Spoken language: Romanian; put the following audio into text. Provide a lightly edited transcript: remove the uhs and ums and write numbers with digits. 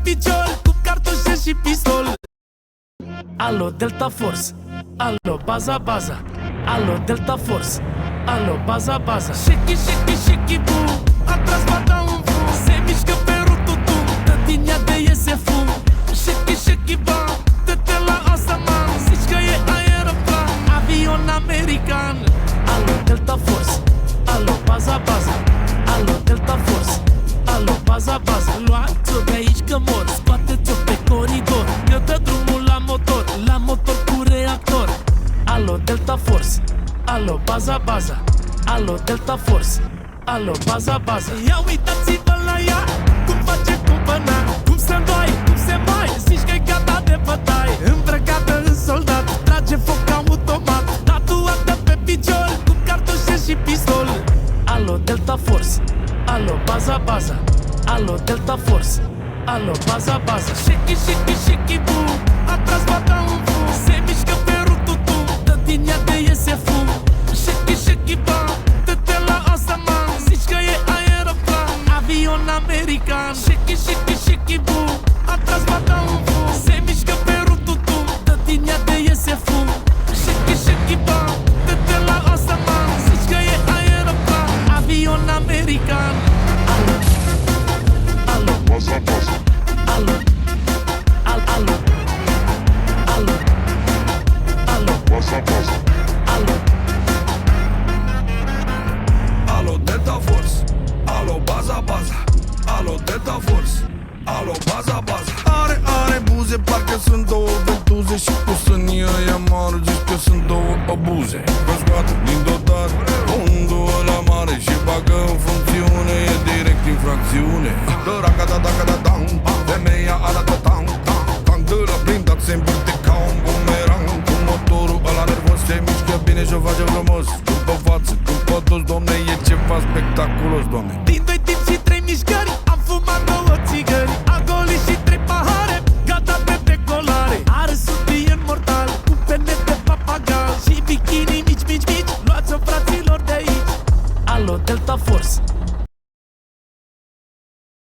picior, cu cartușe și pistol. Alo, Delta Force, alo, baza. Alo, Delta Force, alo, baza. Shiki, shiki, shiki, boom, a tras bata în fum. Se mișcă pe rututum, dă din ea de iese fum. Shiki, shiki, bam, dă-te la asta, man. Zici că e aeroplan, avion american. Alo, Delta Force, alo, baza. Alo, Delta Force, alo, baza. Luați-o de aici că mor, scoate-ți-o pe coridor. Eu dă drumul la motor cu reactor. Alo, Delta Force, alo, baza. Alo, Delta Force, alo, baza. Ia uitați-vă la ea, cum face cumpăna, cum se îndoi, cum se mai. Zici că-i gata de bătaie, îmbrăcată în soldat, trage foc automat, tatuată pe picior, cu cartușe și pistol. Alo, Delta Force, alo, baza. Alo, Delta Force, alo, baza. Shiki, shiki, shiki, boom, a tras bata în fum. Se mișcă pe rututum, dă din ea de iese fum. Shiki, shiki, bam, dă-te la asta, man. Zici că e aeroplan, avion american. Shiki, shiki, shiki, boom, a tras bata în fum. Se mișcă pe rututum, dă din ea de iese fum. Shiki, shiki, bam, dă-te la asta, man. Zici că e aeroplan, avion american. Alo, Baza. alo, alo, Baza. alo. Alo, Delta Force, alo, baza. Alo, Delta Force, alo, baza. Are buze, parcă sunt două ventuze. Și cu sânii ăia mari, zici că sunt două abuze. Că scoate din dotar fondul ăla mare și bagă în funcțiune, e direct infracțiune. Dă-raca-da-da-da-da-dam, femeia arată tam. Când de la blindat se învârte ca un bumerang. Cu motorul ăla nervos se mișcă bine și o face frumos. Când pe față, când pe toți, domne, e ceva spectaculos, domne. Din 2 timp și 3 mișcări, am fumat 2 țigări, am golit și 3 pahare, gata de decolare. Are sutien mortal, cu pene de papagal și bikini mici. Luați-o, fraților, de aici. Alo, Delta Force,